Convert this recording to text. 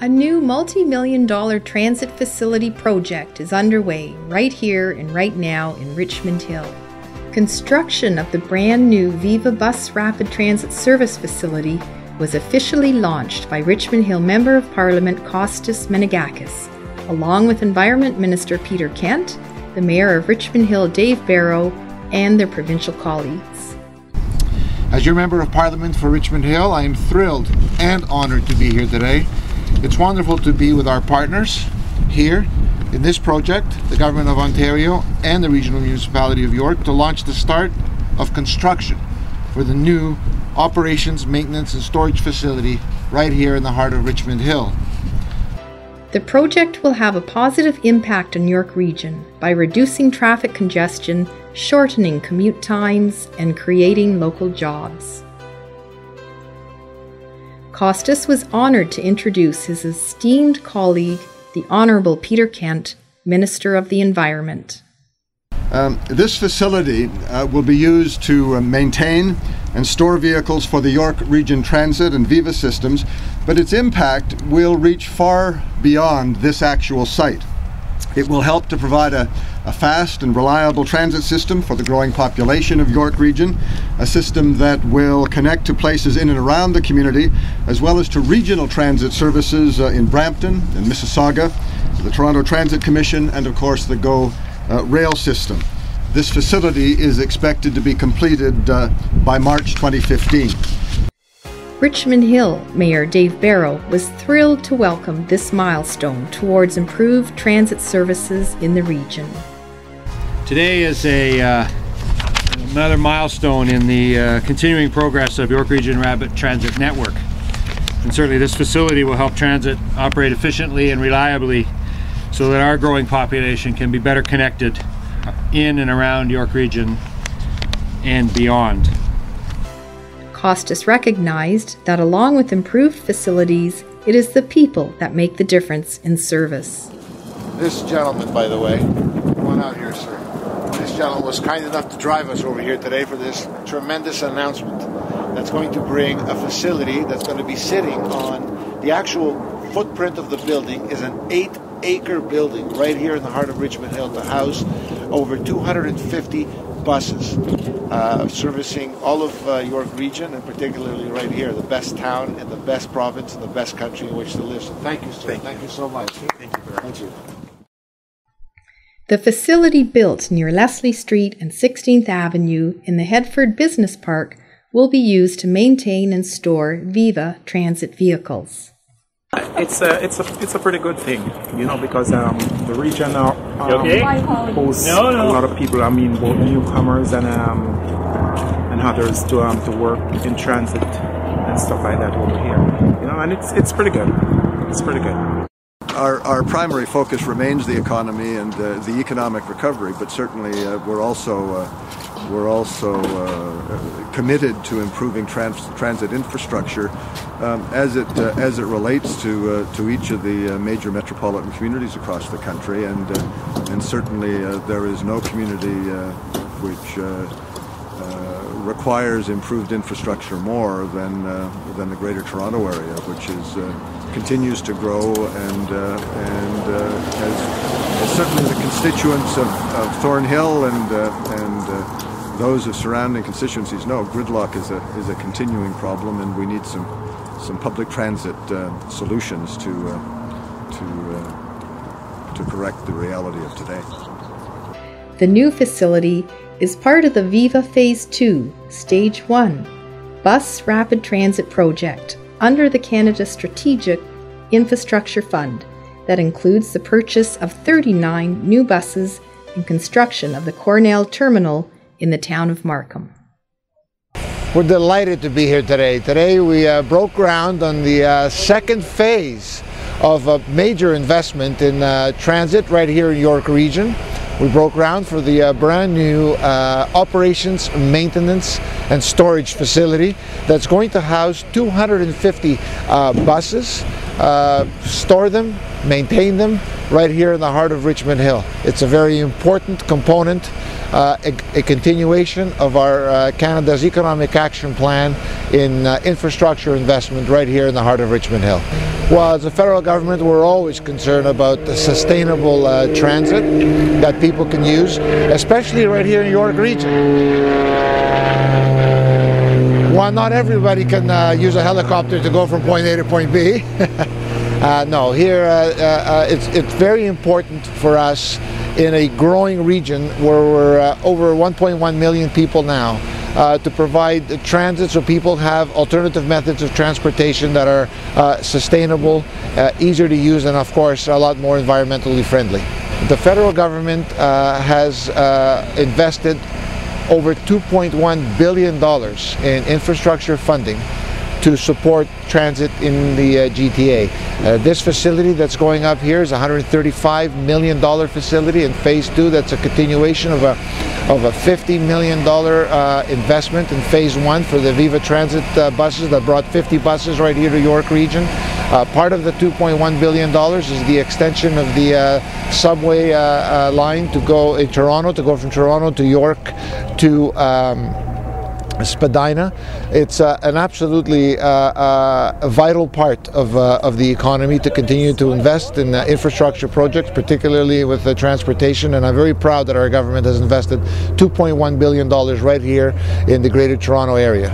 A new multi-million-dollar transit facility project is underway right here and right now in Richmond Hill. Construction of the brand new Viva Bus Rapid Transit service facility was officially launched by Richmond Hill Member of Parliament Costas Menegakis, along with Environment Minister Peter Kent, the Mayor of Richmond Hill Dave Barrow, and their provincial colleagues. As your Member of Parliament for Richmond Hill, I am thrilled and honoured to be here today. It's wonderful to be with our partners here in this project, the Government of Ontario and the Regional Municipality of York, to launch the start of construction for the new operations, maintenance and storage facility right here in the heart of Richmond Hill. The project will have a positive impact on York Region by reducing traffic congestion, shortening commute times, and creating local jobs. Costas was honoured to introduce his esteemed colleague, the Honourable Peter Kent, Minister of the Environment. This facility will be used to maintain and store vehicles for the York Region Transit and Viva systems, but its impact will reach far beyond this actual site. It will help to provide a fast and reliable transit system for the growing population of York Region, a system that will connect to places in and around the community, as well as to regional transit services in Brampton and Mississauga, the Toronto Transit Commission, and of course the GO rail system. This facility is expected to be completed by March 2015. Richmond Hill Mayor Dave Barrow was thrilled to welcome this milestone towards improved transit services in the region. Today is another milestone in the continuing progress of York Region Rapid Transit Network. And certainly this facility will help transit operate efficiently and reliably so that our growing population can be better connected in and around York Region and beyond. Costas recognized that along with improved facilities, it is the people that make the difference in service. This gentleman, by the way, come on out here, sir. This gentleman was kind enough to drive us over here today for this tremendous announcement that's going to bring a facility that's going to be sitting on the actual footprint of the building is an 8-acre building right here in the heart of Richmond Hill to house over 250 buses servicing all of York Region, and particularly right here, the best town and the best province and the best country in which to live. So thank you, sir. Thank you so much. Thank you very much. The facility built near Leslie Street and 16th Avenue in the Headford Business Park will be used to maintain and store Viva transit vehicles. It's a pretty good thing, you know, because the region hosts a lot of people. I mean, both newcomers and others to work in transit and stuff like that over here. You know, and it's pretty good. It's pretty good. Our primary focus remains the economy and the economic recovery, but certainly we're also committed to improving transit infrastructure as it relates to each of the major metropolitan communities across the country, and certainly there is no community which requires improved infrastructure more than the Greater Toronto area, which continues to grow and as certainly the constituents of Thornhill and those of surrounding constituencies know, gridlock is a continuing problem, and we need some public transit solutions to correct the reality of today. The new facility is part of the Viva Phase 2, Stage 1 Bus Rapid Transit project under the Canada Strategic Infrastructure Fund that includes the purchase of 39 new buses and construction of the Cornell Terminal in the town of Markham. We're delighted to be here today. Today we broke ground on the second phase of a major investment in transit right here in York Region. We broke ground for the brand new operations, maintenance and storage facility that's going to house 250 buses, store them, maintain them right here in the heart of Richmond Hill. It's a very important component a continuation of our Canada's Economic Action Plan in infrastructure investment right here in the heart of Richmond Hill. Well, as a federal government, we're always concerned about the sustainable transit that people can use, especially right here in York Region. While not everybody can use a helicopter to go from point A to point B, no, here it's very important for us in a growing region where we're over 1.1 million people now to provide transit so people have alternative methods of transportation that are sustainable, easier to use, and of course a lot more environmentally friendly. The federal government has invested over $2.1 billion in infrastructure funding to support transit in the GTA. This facility that's going up here is a $135 million facility. In phase 2, that's a continuation of a $50 million investment in phase 1 for the Viva Transit buses that brought 50 buses right here to York Region. Part of the $2.1 billion is the extension of the subway line to go in Toronto, to go from Toronto to York to Spadina. It's an absolutely vital part of the economy to continue to invest in infrastructure projects, particularly with transportation, and I'm very proud that our government has invested $2.1 billion right here in the Greater Toronto area.